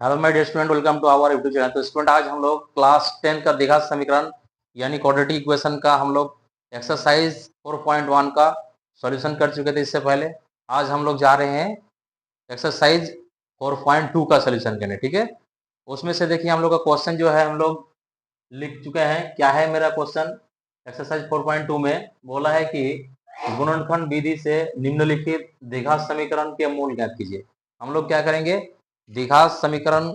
Hello my dear student, welcome to our YouTube channel. तो student, आज हम लोग क्लास 10 का द्विघात समीकरण यानी क्वाड्रेटिक इक्वेशन का हम लोग एक्सरसाइज 4.1 का सॉल्यूशन कर चुके थे इससे पहले। आज हम लोग जा रहे हैं एक्सरसाइज 4.2 का सॉल्यूशन करने। ठीक है, उसमें से देखिए हम लोग का क्वेश्चन जो है हम लोग लिख चुके हैं। क्या है मेरा क्वेश्चन? एक्सरसाइज 4.2 में बोला है कि गुणनखंड विधि से निम्नलिखित द्विघात समीकरण के मूल ज्ञात कीजिए। हम लोग क्या करेंगे? द्विघात समीकरण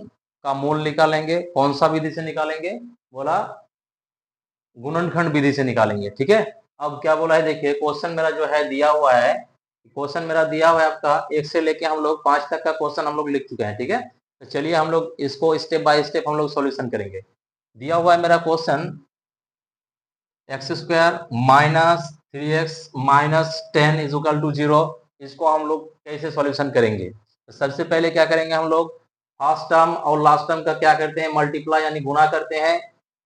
का मूल निकालेंगे। कौन सा विधि से निकालेंगे? बोला गुणनखंड विधि से निकालेंगे। ठीक है, अब क्या बोला है देखिए, क्वेश्चन मेरा जो है दिया हुआ है, क्वेश्चन मेरा दिया हुआ है आपका 1 से लेके हम लोग 5 तक का क्वेश्चन हम लोग लिख चुके हैं। ठीक है, तो चलिए हम लोग इसको स्टेप बाय स्टेप हम लोग सॉल्यूशन करेंगे। दिया हुआ है मेरा question x square minus 3x minus 10 is equal to 0। इसको हम लोग कैसे सॉल्यूशन करेंगे? तो सबसे पहले क्या करेंगे हम लोग, फर्स्ट टर्म और लास्ट टर्म का क्या करते हैं, मल्टीप्लाई यानी गुणा करते हैं।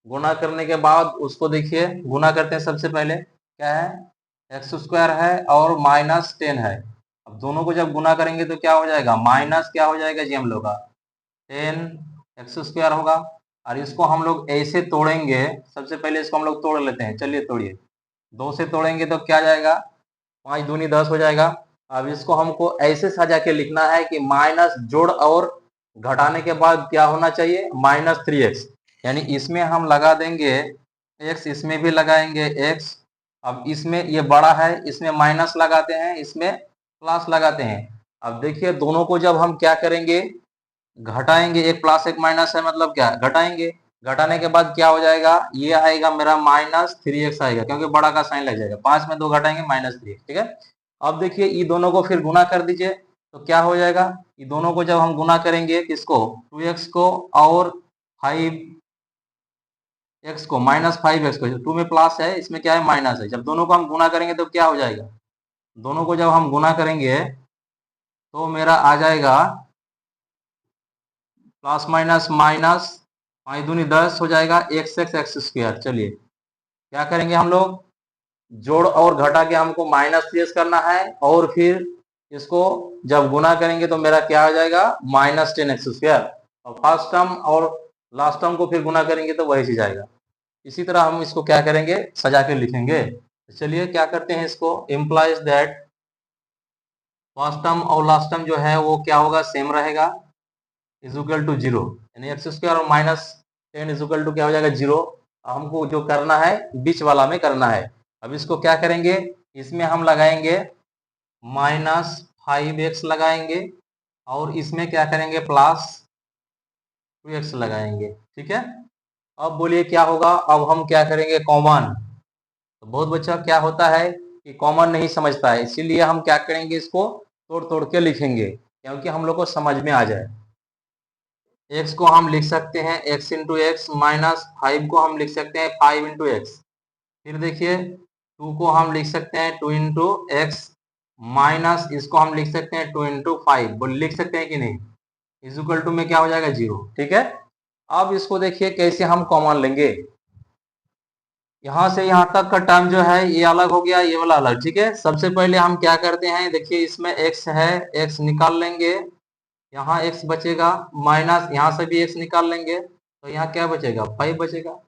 गुणा करने के बाद उसको देखिए गुणा करते हैं। सबसे पहले क्या है, एक्स स्क्वायर है और माइनस 10 है। अब दोनों को जब गुणा करेंगे तो क्या हो जाएगा, माइनस क्या हो जाएगा जी हम लोग का 10 एक्स स्क्वायर होगा। और इसको हम लोग ऐसे तोड़ेंगे। सबसे पहले इसको हम लोग तोड़ लेते हैं, चलिए तोड़िए। 2 से तोड़ेंगे तो क्या जाएगा, 5 दूनी 10 हो जाएगा। अब इसको हमको ऐसे सजा के लिखना है कि माइनस जोड़ और घटाने के बाद क्या होना चाहिए, माइनस 3x। यानी इसमें हम लगा देंगे x, इसमें भी लगाएंगे x। अब इसमें ये बड़ा है, इसमें माइनस लगाते हैं, इसमें प्लस लगाते हैं। अब देखिए दोनों को जब हम क्या करेंगे, घटाएंगे, एक प्लस एक माइनस है मतलब क्या, घटाएंगे। घटाने के बाद क्या हो जाएगा, ये आएगा मेरा माइनस 3x आएगा, क्योंकि बड़ा का साइन लग जाएगा। 5 में 2 घटाएंगे माइनस 3x। ठीक है, अब देखिए ये दोनों को फिर गुना कर दीजिए तो क्या हो जाएगा, ये दोनों को जब हम गुना करेंगे किसको, 2x को और 5x को, माइनस 5x को। 2 में प्लस है, इसमें क्या है माइनस है। जब दोनों को हम गुना करेंगे तो क्या हो जाएगा, दोनों को जब हम गुना करेंगे तो मेरा आ जाएगा प्लस माइनस माइनस 5 दूनी 10 हो जाएगा, एक्स एक्स एक्स स्क्वायर। चलिए क्या करेंगे हम लोग, जोड़ और घटा के हमको माइनस 3x करना है, और फिर इसको जब गुना करेंगे तो मेरा क्या हो जाएगा, माइनस 10 एक्स स्क्वायर। और फर्स्ट टर्म और लास्ट टर्म को फिर गुना करेंगे तो वही चीज आएगा। इसी तरह हम इसको क्या करेंगे, सजा के लिखेंगे। तो चलिए क्या करते हैं, इसको इम्प्लाइज दैट फर्स्ट टर्म और लास्ट टर्म जो है वो क्या होगा, सेम रहेगा, इज इक्वल टू 0। यानी एक्स स्क्वायर और माइनस 10 इज इक्वल टू क्या हो जाएगा, 0। हमको जो करना है बीच वाला में करना है। अब इसको क्या करेंगे, इसमें हम लगाएंगे माइनस 5x लगाएंगे, और इसमें क्या करेंगे, प्लस 2x लगाएंगे। ठीक है, अब बोलिए क्या होगा, अब हम क्या करेंगे, कॉमन। तो बहुत बच्चा क्या होता है कि कॉमन नहीं समझता है, इसीलिए हम क्या करेंगे, इसको तोड़ तोड़ के लिखेंगे क्योंकि हम लोग को समझ में आ जाए। x को हम लिख सकते हैं x इंटू एक्स, माइनस 5 को हम लिख सकते हैं 5 इंटू एक्स। फिर देखिए 2 को हम लिख सकते हैं 2 इंटू एक्स, माइनस इसको हम लिख सकते हैं 2 इंटू 5। बोल लिख सकते हैं कि नहीं, इज इक्वल टू में क्या हो जाएगा, 0। ठीक है, अब इसको देखिए कैसे हम कॉमन लेंगे। यहाँ से यहाँ तक का टर्म जो है ये अलग हो गया, ये वाला अलग। ठीक है, सबसे पहले हम क्या करते हैं, देखिए इसमें x है, x निकाल लेंगे, यहाँ x बचेगा, माइनस यहाँ से भी x निकाल लेंगे तो यहाँ क्या बचेगा, 5 बचेगा।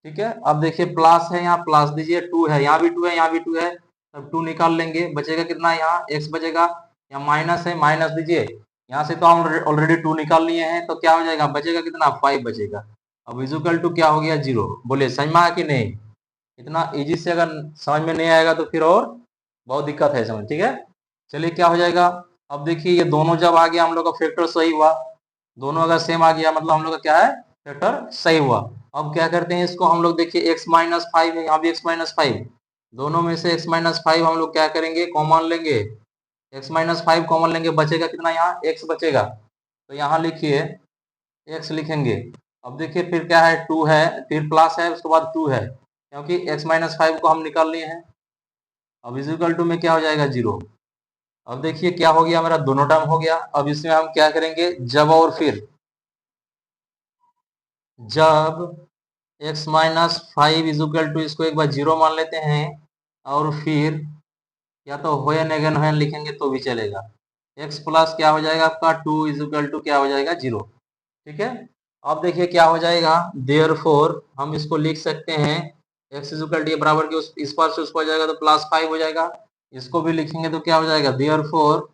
ठीक है, अब देखिए प्लस है, यहाँ प्लस दीजिए, 2 है, यहाँ भी 2 है, यहाँ भी 2 है, तब 2 निकाल लेंगे, बचेगा कितना, यहाँ x बचेगा। यहाँ माइनस है, माइनस दीजिए, यहाँ से तो हम ऑलरेडी 2 निकाल लिए हैं, तो क्या हो जाएगा, बचेगा कितना, 5 बचेगा। अब इक्वल टू क्या हो गया, 0। बोले समझ में आया कि नहीं? इतना इजी से अगर समझ में नहीं आएगा तो फिर और बहुत दिक्कत है समझ। ठीक है, चलिए क्या हो जाएगा, अब देखिए ये दोनों जब आ गया हम लोग का फैक्टर सही हुआ, दोनों अगर सेम आ गया मतलब हम लोग का क्या है, फैक्टर सही हुआ। अब क्या करते हैं, इसको हम लोग देखिए x माइनस 5 है, यहाँ भी x माइनस 5, दोनों में से x माइनस 5 हम लोग क्या करेंगे, कॉमन लेंगे। x माइनस 5 कॉमन लेंगे, बचेगा कितना, यहाँ x बचेगा, तो यहाँ लिखिए x लिखेंगे। अब देखिए फिर क्या है, 2 है, फिर प्लस है, उसके बाद 2 है, क्योंकि x माइनस 5 को हम निकाल लिए हैं। अब इजिकल टू में क्या हो जाएगा, 0। अब देखिए क्या हो गया, मेरा दोनों टर्म हो गया। अब इसमें हम क्या करेंगे, जब और फिर, जब x माइनस 5 इजिकल टू, इसको एक बार 0 मान लेते हैं, और फिर या तो होयन अगेन होयन लिखेंगे तो भी चलेगा। x प्लस क्या हो जाएगा आपका 2 इजिकल टू क्या हो जाएगा, 0। ठीक है। अब देखिए क्या हो जाएगा, देयरफॉर हम इसको लिख सकते हैं x इक्वल टू बराबर के इस पार से उस पार जाएगा तो +5 हो जाएगा। इसको भी लिखेंगे तो क्या हो जाएगा, देयरफॉर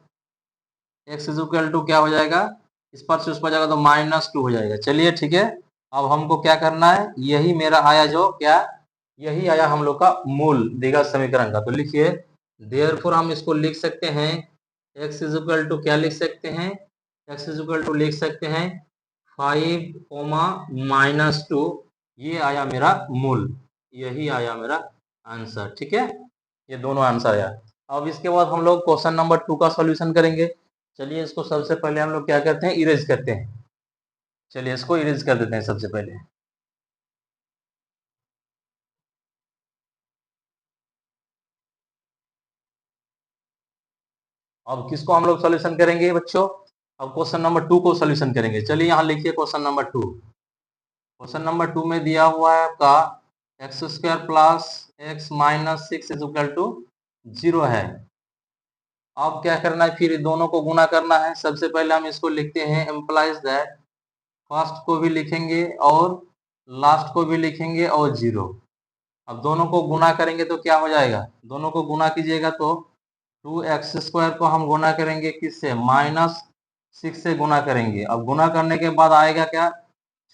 x इक्वल टू क्या हो जाएगा, इस पार से उस पार जाएगा तो -2 हो जाएगा। चलिए ठीक है। अब हमको क्या करना है, यही मेरा आया जो क्या, यही आया हम लोग का मूल द्विघात समीकरण का। तो लिखिए देयरफॉर हम इसको लिख सकते हैं x इक्वल टू क्या लिख सकते हैं, x इक्वल टू लिख सकते हैं 5, -2। ये आया मेरा मूल, यही आया मेरा आंसर। ठीक है, ये दोनों आंसर आया। अब इसके बाद हम लोग क्वेश्चन नंबर 2 का सॉल्यूशन करेंगे। चलिए इसको सबसे पहले हम लोग क्या करते हैं, इरेज करते हैं। चलिए इसको इरेज कर देते हैं सबसे पहले। अब किसको हम लोग सॉल्यूशन करेंगे बच्चों, अब क्वेश्चन नंबर 2 को सॉल्यूशन करेंगे। चलिए यहाँ लिखिए क्वेश्चन नंबर 2। क्वेश्चन नंबर 2 में दिया हुआ है आपका x² plus x minus 6 is equal to 0 है। अब क्या करना है, फिर दोनों को गुना करना है। सबसे पहले हम इसको लिखते हैं एम्प्लाइज दैट, फर्स्ट को भी लिखेंगे और लास्ट को भी लिखेंगे और 0। अब दोनों को गुना करेंगे तो क्या हो जाएगा, दोनों को गुना कीजिएगा तो 2x² को हम गुना करेंगे किससे, -6 से गुना करेंगे। अब गुना करने के बाद आएगा क्या,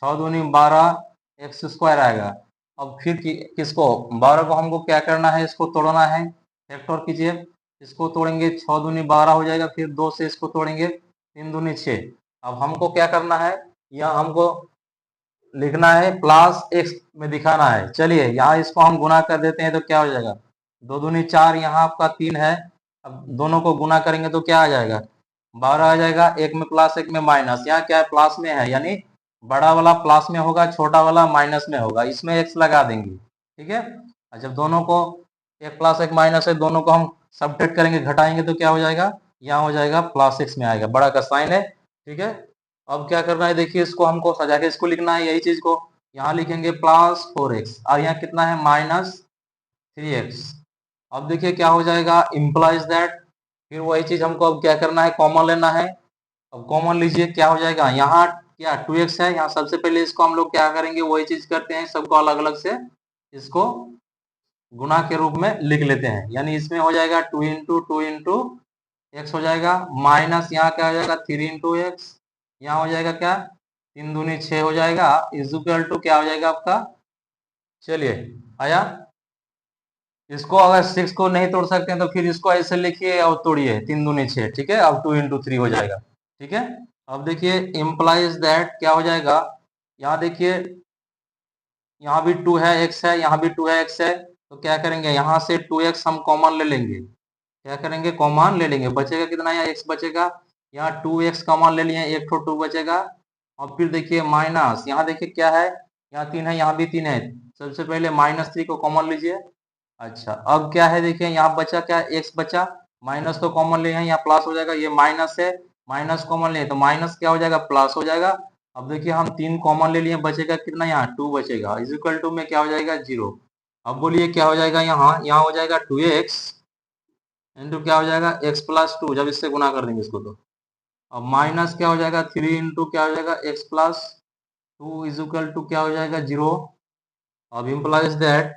6 दूनी 12 x² आएगा। अब फिर किसको, 12 को हमको क्या करना है, इसको तोड़ना है, फैक्टर कीजिए। इसको तोड़ेंगे 6 दूनी 12 हो जाएगा, फिर 2 से इसको तोड़ेंगे 3 दूनी 6। अब हमको क्या करना है, यहाँ हमको लिखना है प्लस x में दिखाना है। चलिए यहाँ इसको हम गुना कर देते हैं तो क्या हो जाएगा, 2 दूनी 4, यहाँ आपका 3 है। अब दोनों को गुना करेंगे तो क्या आ जाएगा, 12 आ जाएगा। एक में प्लस एक में माइनस, यहाँ क्या है प्लस में है, यानी बड़ा वाला प्लस में होगा, छोटा वाला माइनस में होगा, इसमें x लगा देंगे। ठीक है। और जब दोनों को एक प्लस एक माइनस है, दोनों को हम सब्ट्रैक्ट करेंगे, घटाएंगे तो क्या हो जाएगा, यहाँ हो जाएगा +x में आएगा, बड़ा का साइन है। ठीक है। अब क्या करना है, देखिए इसको हमको सजा के इसको लिखना है, यही चीज को यहाँ लिखेंगे +4x और यहाँ कितना है -3x। अब देखिए क्या हो जाएगा, इम्प्लाइज दैट, फिर वही चीज हमको अब क्या करना है, कॉमन लेना है। अब कॉमन लीजिए, क्या हो जाएगा, यहाँ क्या 2x है, यहाँ सबसे पहले इसको हम लोग क्या करेंगे, वही चीज करते हैं, सबको अलग अलग से इसको गुना के रूप में लिख लेते हैं। यानी इसमें हो जाएगा 2 × 2 × x हो जाएगा, माइनस यहाँ क्या हो जाएगा 3 × x, यहाँ हो जाएगा क्या 3 दूनी 6 हो जाएगा, इज इक्वल टू क्या हो जाएगा आपका, चलिए आया। इसको अगर 6 को नहीं तोड़ सकते हैं तो फिर इसको ऐसे लिखिए और तोड़िए, 3 दूनी 6। ठीक है, अब 2 × 3 हो जाएगा। ठीक है। अब देखिए इम्प्लाइज दैट क्या हो जाएगा, यहाँ देखिए यहाँ भी 2 है, x है, यहाँ भी 2 है, x है, तो क्या करेंगे, यहाँ से 2x हम कॉमन ले लेंगे। क्या करेंगे, कॉमन ले लेंगे, बचेगा कितना, यहाँ x बचेगा, यहाँ 2x कॉमन ले लिए, एक तो 2 बचेगा। और फिर देखिए माइनस, यहाँ देखिए क्या है, यहाँ 3 है, यहाँ भी 3 है, सबसे पहले -3 को कॉमन लीजिए। अच्छा अब क्या है, देखिए यहाँ बचा क्या, x बचा, माइनस तो कॉमन ले हैं, यहाँ प्लस हो जाएगा, ये माइनस है, माइनस कॉमन ले तो माइनस क्या हो जाएगा, प्लस हो जाएगा। अब देखिए हम 3 कॉमन ले लिए, बचेगा कितना, यहाँ 2 बचेगा, इज इक्वल टू में क्या हो जाएगा 0। अब बोलिए क्या हो जाएगा, यहाँ हो जाएगा 2x इंटू क्या हो जाएगा x+2, जब इससे गुना कर देंगे इसको तो। अब माइनस क्या हो जाएगा 3 इंटू क्या हो जाएगा x+2 इज इक्वल टू क्या हो जाएगा 0। अब इम्प्लाइज दैट,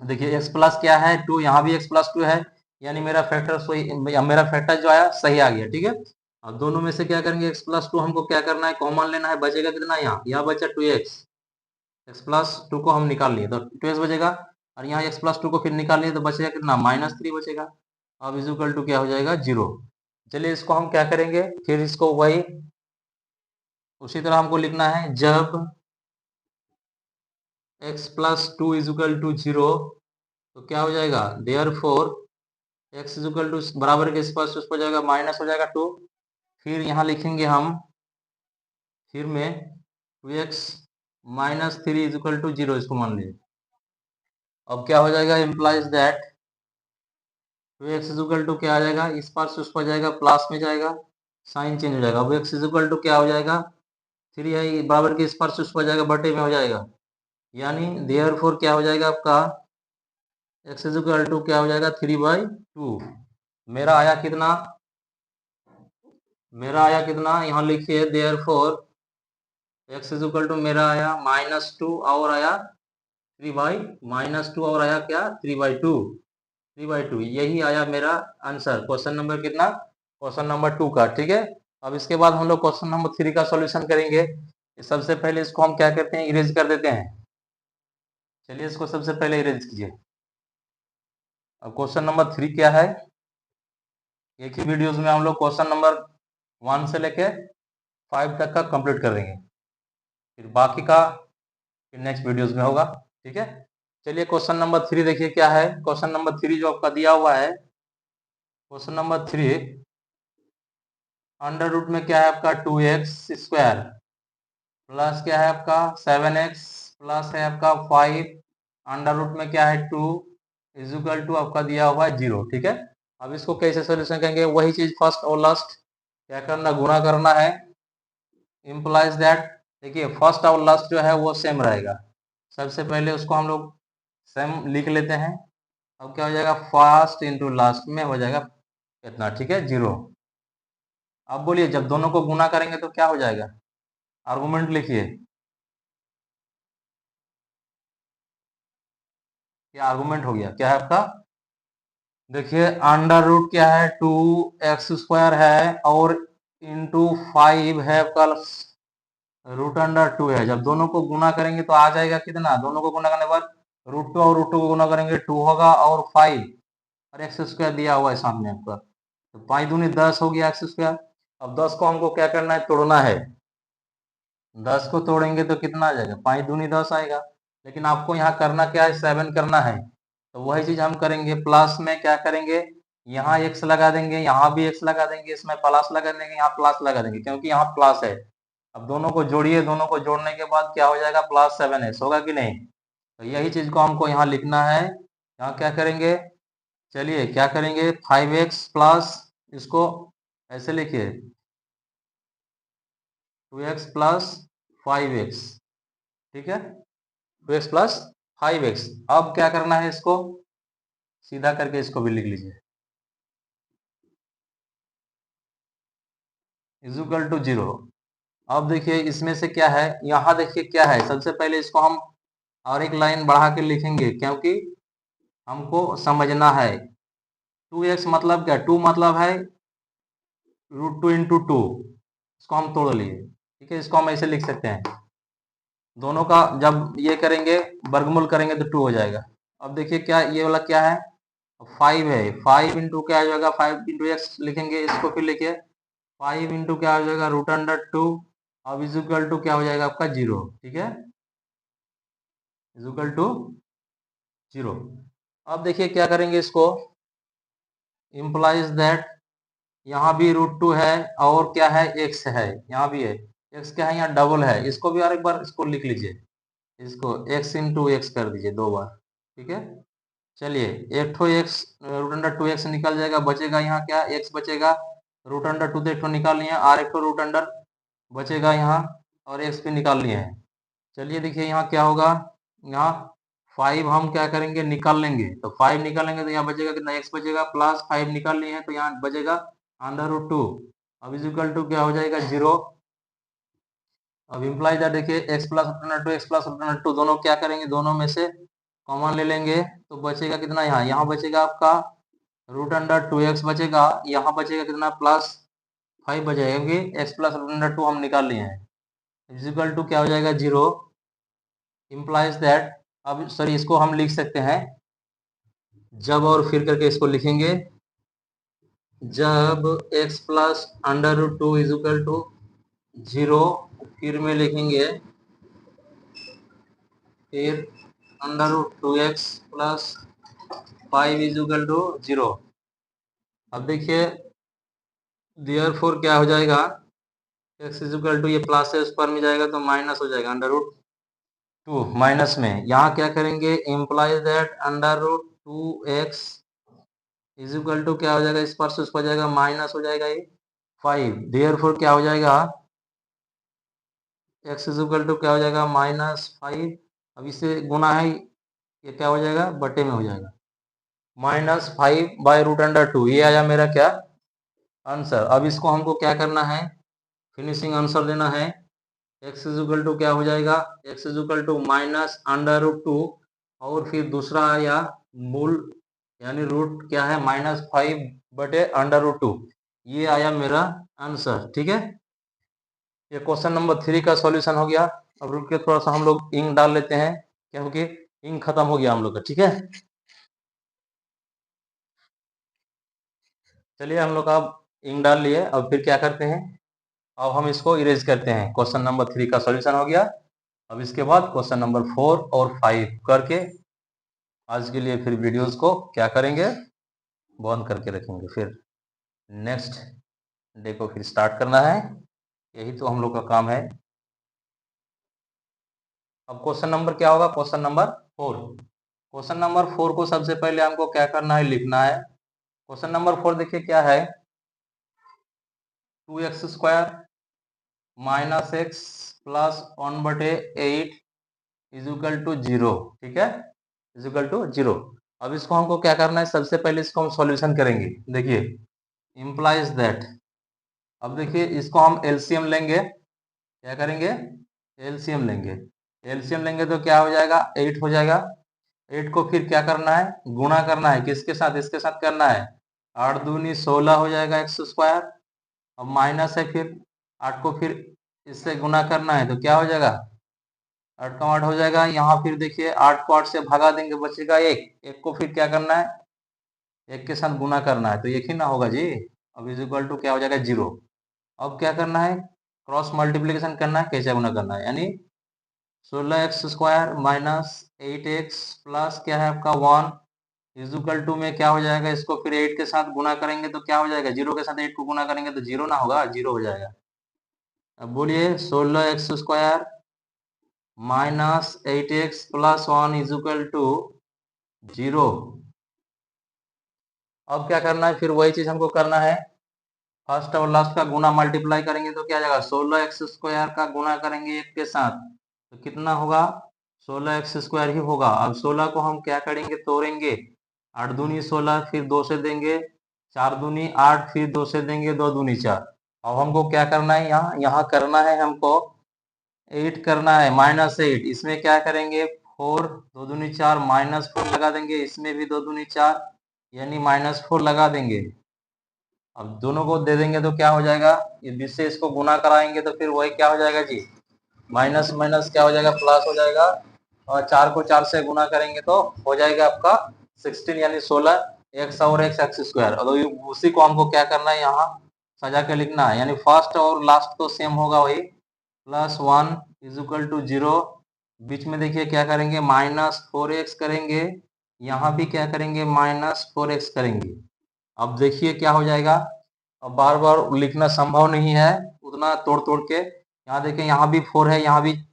देखिए x प्लस क्या है 2, यहाँ भी x+2 है, यानी मेरा फैक्टर सही, मेरा फैक्टर जो आया सही आ गया। ठीक है। अब दोनों में से क्या करेंगे, x+2 हमको क्या करना है, कॉमन लेना है, बचेगा कितना, यहाँ बचा 2x, x+2 को हम निकाल लिए तो 2x बचेगा, और यहाँ x+2 को फिर निकाल लिए तो बचेगा कितना, -3 बचेगा। अब इज इक्वल टू क्या हो जाएगा 0। चलिए इसको हम क्या करेंगे, फिर इसको वही उसी तरह हमको लिखना है, जब x+2 इज इक्वल टू 0 तो क्या हो जाएगा, therefore x is equal to बराबर के स्पर्श उस पर जाएगा, माइनस हो जाएगा 2। फिर यहाँ लिखेंगे हम, फिर में 2x -3 इज इक्वल टू 0, इसको मान लीजिए। अब क्या हो जाएगा, implies that 2x is equal to क्या आ जाएगा, इस पार से उस पर जाएगा, प्लस में जाएगा, साइन चेंज हो जाएगा। अब x इज इक्वल टू क्या हो जाएगा, 3 है, बराबर के इस पार से उस पर जाएगा, बटे में हो जाएगा, यानी देयरफॉर क्या हो जाएगा आपका, x इज इक्वल टू क्या हो जाएगा 3/2। मेरा आया कितना, मेरा आया कितना, यहाँ लिखिए therefore x is equal to मेरा आया -2 और आया 3/, -2 और आया क्या 3/2, 3/2 यही आया मेरा आंसर क्वेश्चन नंबर कितना, क्वेश्चन नंबर 2 का। ठीक है, अब इसके बाद हम लोग क्वेश्चन नंबर 3 का सॉल्यूशन करेंगे। सबसे पहले इसको हम क्या करते हैं, इरेज कर देते हैं। चलिए इसको सबसे पहले इरेज कीजिए। अब क्वेश्चन नंबर 3 क्या है, एक ही वीडियोस में हम लोग क्वेश्चन नंबर 1 से लेके 5 तक का कंप्लीट कर देंगे, फिर बाकी का फिर नेक्स्ट वीडियोस में होगा। ठीक है, चलिए क्वेश्चन नंबर 3 देखिए क्या है। क्वेश्चन नंबर 3 जो आपका दिया हुआ है, क्वेश्चन नंबर 3 अंडर रूट में क्या है आपका 2x² प्लस क्या है आपका 7x प्लस है आपका 5 अंडर रूट में क्या है 2 इज इक्वल टू आपका दिया हुआ है 0। ठीक है, अब इसको कैसे सोल्यूशन करेंगे, वही चीज फर्स्ट और लास्ट क्या करना, गुणा करना है। इम्प्लाइज दैट, देखिए फर्स्ट और लास्ट जो है वो सेम रहेगा। सबसे पहले उसको हम लोग सेम लिख लेते हैं। अब क्या हो जाएगा, फर्स्ट इंटू लास्ट में हो जाएगा कितना, ठीक है 0। अब बोलिए जब दोनों को गुना करेंगे तो क्या हो जाएगा, आर्गुमेंट लिखिए। क्या आर्गुमेंट हो गया, क्या है आपका, देखिए अंडर रूट क्या है 2x² है और इंटू 5 है आपका √2 है। जब दोनों को गुना करेंगे तो आ जाएगा कितना, दोनों को गुना करने के बाद √2 और √2 को गुना करेंगे 2 होगा और 5 और x² दिया हुआ है सामने आपका, तो 5 दूनी 10 हो गया x²। अब 10 को हमको क्या करना है, तोड़ना है। 10 को तोड़ेंगे तो कितना आ जाएगा, 5 दूनी 10 आएगा। लेकिन आपको यहाँ करना क्या है, 7 करना है। तो वही चीज हम करेंगे, प्लस में क्या करेंगे, यहाँ x लगा देंगे, यहाँ भी x लगा देंगे, इसमें प्लस लगा देंगे, यहाँ प्लस लगा देंगे क्योंकि यहाँ प्लस है। अब दोनों को जोड़िए, दोनों को जोड़ने के बाद क्या हो जाएगा, +7x होगा कि नहीं। तो यही चीज को हमको यहाँ लिखना है। यहाँ क्या करेंगे, चलिए क्या करेंगे 5x प्लस, इसको ऐसे लिखिए 2x प्लस 5x। ठीक है, 2x प्लस 5x। अब क्या करना है, इसको सीधा करके इसको भी लिख लीजिए इक्वल टू 0। अब देखिए इसमें से क्या है, यहाँ देखिए क्या है, सबसे पहले इसको हम और एक लाइन बढ़ा के लिखेंगे क्योंकि हमको समझना है। 2x मतलब क्या, 2 मतलब है √2 इंटू 2, इसको हम तोड़ लिए। ठीक है, इसको हम ऐसे लिख सकते हैं, दोनों का जब ये करेंगे वर्गमूल करेंगे तो 2 हो जाएगा। अब देखिए क्या ये वाला क्या है, 5 है, 5 इंटू क्या हो जाएगा, 5 इंटू एक्स लिखेंगे, इसको फिर लिखिए 5 इंटू क्या हो जाएगा √2। अब इज इक्वल टू क्या हो जाएगा आपका 0। ठीक है, इज इक्वल टू 0। अब देखिए क्या करेंगे, इसको इम्प्लाइज दैट यहाँ भी √2 है और क्या है x है, यहाँ भी है x, क्या है यहाँ डबल है, इसको भी और एक बार इसको लिख लीजिए, इसको x इंटू एक्स कर दीजिए 2 बार। ठीक है, चलिए एक ठो x √2x निकल जाएगा, बचेगा यहाँ क्या x बचेगा, √2 तो एक ठो निकाल लिए और एक ठो √, बचेगा यहाँ और x भी निकाल लिए हैं। चलिए देखिए यहाँ क्या होगा, यहाँ 5 हम क्या करेंगे निकाल लेंगे, तो 5 निकालेंगे तो यहाँ बचेगा कितना, x बचेगा, प्लस 5 निकाल लिए हैं तो यहाँ बचेगा √2। अब इज इक्वल टू क्या हो जाएगा 0। अब इम्प्लाई दैट देखिए x प्लस √2 x प्लस √2 दोनों क्या करेंगे, दोनों में से कॉमन ले लेंगे तो बचेगा कितना, यहाँ बचेगा आपका √2x बचेगा, यहाँ बचेगा कितना +5 बचेगा क्योंकि x प्लस √2 हम निकाल लिए हैं। इज इक्वल टू क्या हो जाएगा 0। इम्प्लाइज दैट, अब सॉरी इसको हम लिख सकते हैं जब और फिर करके इसको लिखेंगे, जब x plus √2 is equal to 0, फिर में लिखेंगे फिर √2x plus 5 is equal to 0। अब देखिए देयरफॉर क्या हो जाएगा, x इज इक्वल टू ये प्लस है उस पर में जाएगा तो माइनस हो जाएगा √2 माइनस में, यहाँ क्या करेंगे implies that √2x is equal to क्या हो जाएगा, इस पर से उस पर जाएगा माइनस हो जाएगा ये 5। देयरफॉर क्या हो जाएगा, x इज इक्वल टू क्या हो जाएगा -5। अब इसे गुना है, ये क्या हो जाएगा बटे में हो जाएगा, -5/√2। ये आया मेरा क्या आंसर। अब इसको हमको क्या करना है, फिनिशिंग आंसर देना है। एक्स इज इक्वल टू क्या हो जाएगा, x is equal to minus under root two, और फिर दूसरा आया मूल यानी रूट क्या है -5/√2। ये आया मेरा आंसर। ठीक है, ये क्वेश्चन नंबर 3 का सॉल्यूशन हो गया। अब रुक के थोड़ा सा हम लोग इंक डाल लेते हैं, क्योंकि इंक खत्म हो गया हम लोग का। ठीक है, चलिए हम लोग अब इंक डाल लिए। अब फिर क्या करते हैं, अब हम इसको इरेज करते हैं। क्वेश्चन नंबर 3 का सॉल्यूशन हो गया। अब इसके बाद क्वेश्चन नंबर 4 और 5 करके आज के लिए फिर वीडियोस को क्या करेंगे, बंद करके रखेंगे। फिर नेक्स्ट डे को फिर स्टार्ट करना है, यही तो हम लोग का काम है। अब क्वेश्चन नंबर क्या होगा, क्वेश्चन नंबर 4। क्वेश्चन नंबर 4 को सबसे पहले हमको क्या करना है, लिखना है। क्वेश्चन नंबर 4 देखिए क्या है, 2x² minus x plus 1/8 is equal to 0। ठीक है, इज इक्वल टू 0। अब इसको हमको क्या करना है, सबसे पहले इसको हम सॉल्यूशन करेंगे। देखिए इम्प्लाइज दैट, अब देखिए इसको हम एलसीएम लेंगे। क्या करेंगे, एलसीएम लेंगे। एलसीएम लेंगे तो क्या हो जाएगा, 8 हो जाएगा। 8 को फिर क्या करना है, गुणा करना है। किसके साथ, इसके साथ करना है। 8 दूनी 16 हो जाएगा x²। अब माइनस है, फिर 8 को फिर इससे गुना करना है तो क्या हो जाएगा, 8 का 8 हो जाएगा। यहाँ फिर देखिए 8 को 8 से भगा देंगे, बचेगा 1। 1 को फिर क्या करना है, 1 के साथ गुना करना है तो 1 ही ना होगा जी। अब इज इक्वल टू क्या हो जाएगा, 0। अब क्या करना है, क्रॉस मल्टीप्लीकेशन करना है। कैसे गुना करना है, यानी 16x² माइनस 8x प्लस क्या है आपका 1 इज इक्वल टू में क्या हो जाएगा, इसको फिर 8 के साथ गुना करेंगे तो क्या हो जाएगा, 0 के साथ 8 को गुना करेंगे तो 0 ना होगा, 0 हो जाएगा। अब बोलिए 16x² minus 8x plus 1 is equal to 0। अब क्या करना है, फिर वही चीज हमको करना है। फर्स्ट और लास्ट का गुना मल्टीप्लाई करेंगे तो क्या जाएगा, 16x² का गुना करेंगे 1 के साथ तो कितना होगा, 16x² ही होगा। अब 16 को हम क्या करेंगे, तोड़ेंगे। 8 दूनी 16, फिर 2 से देंगे। 4 दूनी 8, फिर 2 से देंगे, 2 दूनी 4। अब हमको क्या करना है, यहाँ यहाँ करना है हमको 8 करना है, -8। इसमें क्या करेंगे, 4 2 दूनी 4 -4 लगा देंगे। इसमें भी 2 दूनी 4 यानी -4 लगा देंगे। अब दोनों को दे देंगे तो क्या हो जाएगा, ये 20 से इसको गुना कराएंगे तो फिर वही क्या हो जाएगा जी, माइनस माइनस क्या हो जाएगा, प्लस हो जाएगा। और 4 को 4 से गुना करेंगे तो हो जाएगा आपका 16 यानी 16 एक्स और x² और उसी को हमको क्या करना है, यहाँ सजा के लिखना है। यानी फर्स्ट और लास्ट तो सेम होगा वही, +1 इज इक्वल टू 0। बीच में देखिए क्या करेंगे, -4x करेंगे। यहाँ भी क्या करेंगे, -4x करेंगे। अब देखिए क्या हो जाएगा। अब बार बार लिखना संभव नहीं है उतना तोड़ तोड़ के। यहाँ देखिए यहाँ भी 4 है, यहाँ भी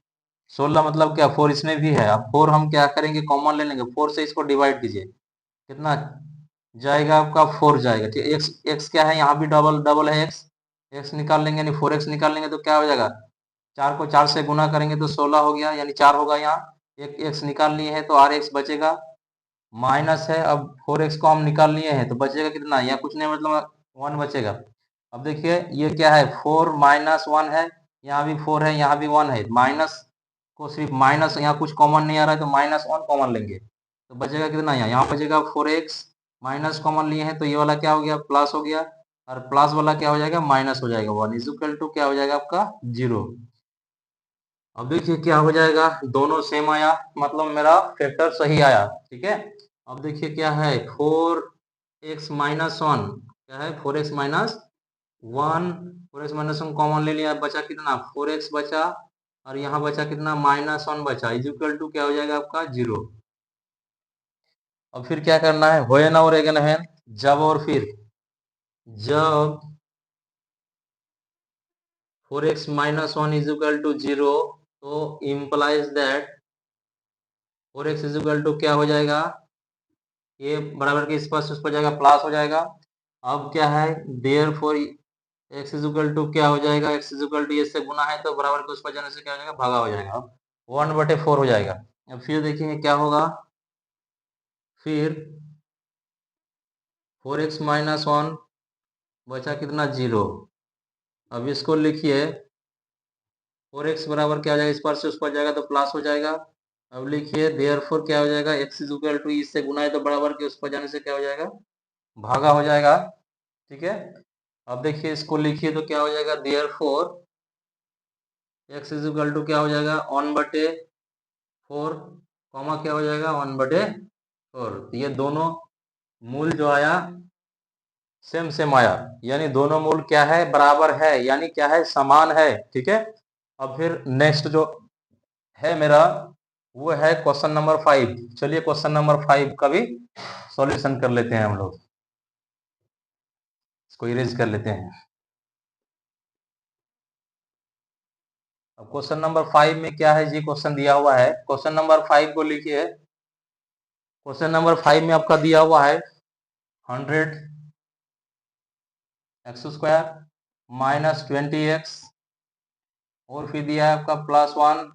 16 मतलब क्या 4 इसमें भी है। अब 4 हम क्या करेंगे, कॉमन ले लेंगे। 4 से इसको डिवाइड कीजिए, कितना जाएगा आपका, 4 जाएगा। ठीक है, एक्स एक्स क्या है, यहाँ भी डबल डबल है एक्स। एक्स निकाल लेंगे यानी 4x निकाल लेंगे तो क्या हो जाएगा, 4 को 4 से गुना करेंगे तो 16 हो गया यानी 4 होगा। यहाँ एक एक्स निकाल लिए हैं तो rx बचेगा। माइनस है, अब 4x को हम निकाल लिए हैं तो बचेगा कितना, यहाँ कुछ नहीं मतलब 1 बचेगा। अब देखिए ये क्या है, 4 -1 है। यहाँ भी 4 है, यहाँ भी 1 है। माइनस को सिर्फ माइनस, यहाँ कुछ कॉमन नहीं आ रहा है तो -1 कॉमन लेंगे तो बचेगा कितना, यहाँ बचेगा 4x। माइनस कॉमन लिए हैं तो ये वाला क्या हो गया, प्लस हो गया। और प्लस वाला क्या हो जाएगा, माइनस हो जाएगा। 1 इज इक्वल टू क्या हो जाएगा आपका, 0। अब देखिए क्या हो जाएगा, दोनों सेम आया, मतलब मेरा फैक्टर सही आया। ठीक है, अब देखिए क्या है, 4x-1 क्या है, 4x-1। 4x-1 कॉमन ले लिया, बचा कितना, 4x बचा। और यहाँ बचा कितना, -1 बचा, इज इक्वल टू क्या हो जाएगा आपका, 0। अब फिर क्या करना है, व्हेन और अगेन है, जब और फिर। जब 4x-1 इज इक्वल टू 0 तो implies that 4x is equal to क्या हो जाएगा, ये बराबर के स्पर्श उस पर जाएगा, प्लस हो जाएगा। अब क्या है, therefore x is equal to क्या हो जाएगा, एक्स इज इक्वल टू ये से गुना है तो बराबर के उस पर जाने से क्या हो जाएगा, भागा हो जाएगा। अब 1/4 हो जाएगा। अब फिर देखेंगे क्या होगा, फिर 4x-1 बचा कितना, 0। अब इसको लिखिए 4x बराबर क्या हो जाएगा, इस पर से उस पर जाएगा तो प्लस हो जाएगा। अब लिखिए देयरफॉर क्या हो जाएगा, x इज इक्वल टू, इससे गुना है तो बराबर के उस पर जाने से क्या हो जाएगा, भागा हो जाएगा। ठीक है, अब देखिए इसको लिखिए तो क्या हो जाएगा, therefore x is equal to क्या हो जाएगा, 1/4, कॉमा क्या हो जाएगा, 1/4। तो ये दोनों मूल जो आया सेम सेम आया, यानी दोनों मूल क्या है, बराबर है, यानी क्या है, समान है। ठीक है, अब फिर नेक्स्ट जो है मेरा वो है क्वेश्चन नंबर 5। चलिए क्वेश्चन नंबर 5 का भी सॉल्यूशन कर लेते हैं हम लोग, इसको इरेज कर लेते हैं। अब क्वेश्चन नंबर 5 में क्या है जी, क्वेश्चन दिया हुआ है, क्वेश्चन नंबर 5 को लिखिए। क्वेश्चन नंबर 5 में आपका दिया हुआ है 100x² माइनस 20x, और फिर दिया है आपका +1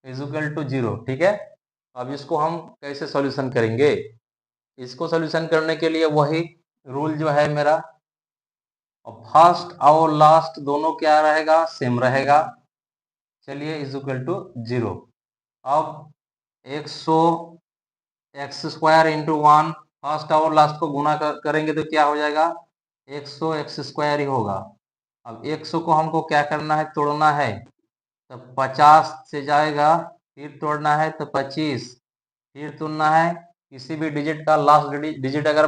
इज इक्वल टू 0। ठीक है, अब इसको हम कैसे सॉल्यूशन करेंगे, इसको सॉल्यूशन करने के लिए वही रूल जो है मेरा, और फर्स्ट और लास्ट दोनों क्या रहेगा, सेम रहेगा। चलिए इज इक्वल टू 0। अब 100x² इंटू 1, फर्स्ट और लास्ट को गुना करेंगे तो क्या हो जाएगा, 100x² ही होगा। अब 100 को हमको क्या करना है, तोड़ना है, तो 50 से जाएगा, फिर तोड़ना है तो 25, फिर तोड़ना है, किसी भी डिजिट का लास्ट डिजिट अगर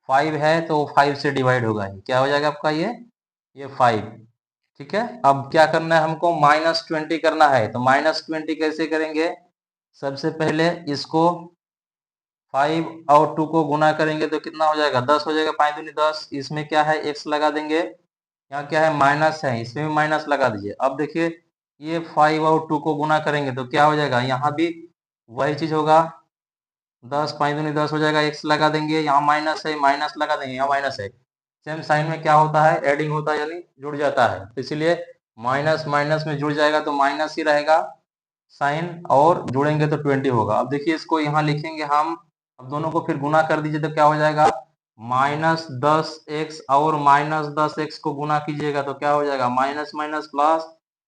5 है तो 5 से डिवाइड होगा ही, क्या हो जाएगा आपका ये 5। ठीक है, अब क्या करना है हमको, -20 करना है, तो -20 कैसे करेंगे, सबसे पहले इसको 5 और 2 को गुना करेंगे तो कितना हो जाएगा, 10 हो जाएगा, 5 दूनी 10, इसमें क्या है x लगा देंगे, यहाँ क्या है माइनस है, इसमें भी माइनस लगा दीजिए। अब देखिए ये 5 और 2 को गुना करेंगे तो क्या हो जाएगा, यहाँ भी वही चीज होगा, 10 5 दूनी 10 हो जाएगा, x लगा देंगे, यहाँ माइनस है, माइनस लगा देंगे, यहाँ माइनस है। सेम साइन में क्या होता है, एडिंग होता है, यानी जुड़ जाता है, तो इसलिए माइनस माइनस में जुड़ जाएगा तो माइनस ही रहेगा साइन, और जुड़ेंगे तो 20 होगा। अब देखिए इसको यहाँ लिखेंगे हम, अब दोनों को फिर गुना कर दीजिए तो क्या हो जाएगा, -10x और -10x को गुना कीजिएगा तो क्या हो जाएगा, माइनस माइनस प्लस,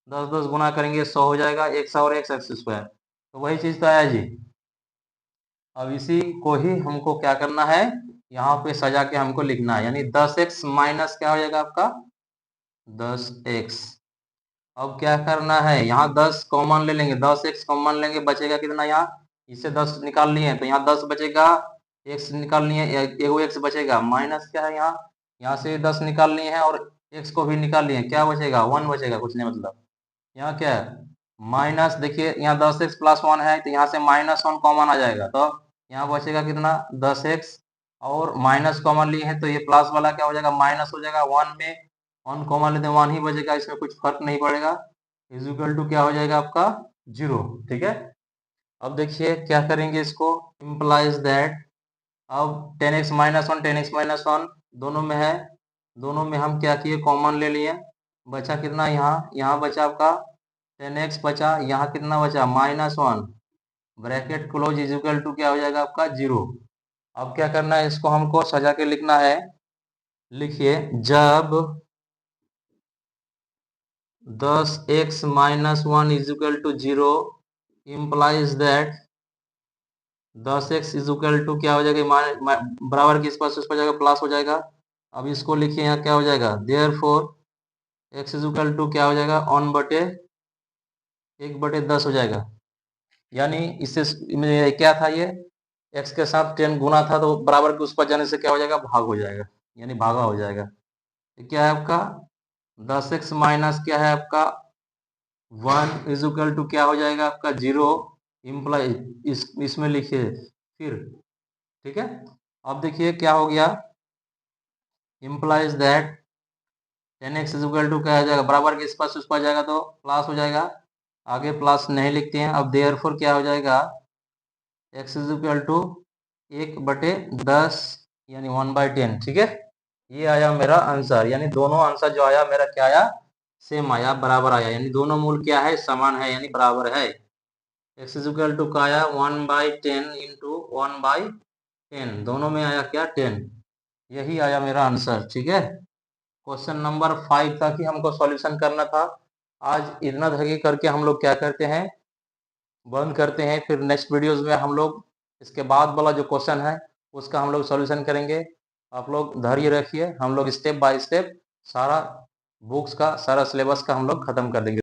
10 10 गुना करेंगे 100 हो जाएगा, x और x² तो वही चीज तो आया जी। अब इसी को ही हमको क्या करना है, यहाँ पे सजा के हमको लिखना है, यानी 10x माइनस क्या हो जाएगा आपका 10x। अब क्या करना है, यहाँ 10 कॉमन ले लेंगे, 10x कॉमन लेंगे, बचेगा कितना, यहाँ इससे 10 निकाल लिए तो यहाँ 10 बचेगा, x निकाल लिए एगो x बचेगा, माइनस क्या है, यहाँ से 10 निकाल लिए हैं और x को भी निकाल लिए, क्या बचेगा 1 बचेगा, कुछ नहीं मतलब, यहाँ क्या है माइनस, देखिए यहाँ 10x + 1 है तो यहाँ से -1 कॉमन आ जाएगा, तो यहाँ बचेगा कितना 10x, और माइनस कॉमन लिए हैं तो ये प्लस वाला क्या हो जाएगा, माइनस हो जाएगा, 1 में 1 कॉमन लेते 1 ही बचेगा, इसमें कुछ फर्क नहीं पड़ेगा, इज इक्वल टू क्या हो जाएगा आपका 0। ठीक है, अब देखिए क्या करेंगे इसको, इम्प्लाइज दैट, अब 10x - 1 10x - 1 दोनों में है, दोनों में हम क्या किए, कॉमन ले लिए, बचा कितना, यहाँ बचा आपका 10x बचा, यहाँ कितना बचा -1, bracket close, is equal to क्या हो जाएगा आपका 0। अब क्या करना है, इसको हमको सजा के लिखना है, लिखिए जब 10x - 1 is equal to 0 implies that 10x is equal to क्या हो जाएगा, बराबर की इस पास उस पर जाएगा, प्लस हो जाएगा। अब इसको लिखिए, यहाँ क्या हो जाएगा, therefore x is equal to क्या हो जाएगा, 1/10 हो जाएगा, यानी इससे में क्या था, ये x के साथ 10 गुना था तो बराबर के उस पर जाने से क्या हो जाएगा, भाग हो जाएगा, यानी भागा हो जाएगा। तो क्या है आपका 10x माइनस क्या है आपका 1 इज इक्वल टू क्या हो जाएगा आपका 0, इम्प्लाई इसमें लिखिए फिर। ठीक है, अब देखिए क्या हो गया, implies that 10x is equal to क्या हो जाएगा, बराबर के इस पास उस पर जाएगा तो प्लस हो जाएगा, आगे प्लस नहीं लिखते हैं। अब देयरफॉर क्या हो जाएगा, x इज इक्वल टू 1/10 यानी 1/10। ठीक है, ये आया मेरा आंसर, यानी दोनों आंसर जो आया मेरा क्या आया, सेम आया, बराबर आया, यानी दोनों मूल क्या है, समान है, यानी बराबर है। x इज इक्वल टू का आया 1/10 इंटू 1/10, दोनों में आया क्या 10, यही आया मेरा आंसर। ठीक है, क्वेश्चन नंबर 5 तक ही हमको सॉल्यूशन करना था। आज इतना तक करके हम लोग क्या करते हैं, बंद करते हैं। फिर नेक्स्ट वीडियोस में हम लोग इसके बाद वाला जो क्वेश्चन है उसका हम लोग सॉल्यूशन करेंगे। आप लोग धैर्य रखिए, हम लोग स्टेप बाय स्टेप सारा बुक्स का सारा सिलेबस का हम लोग खत्म कर देंगे।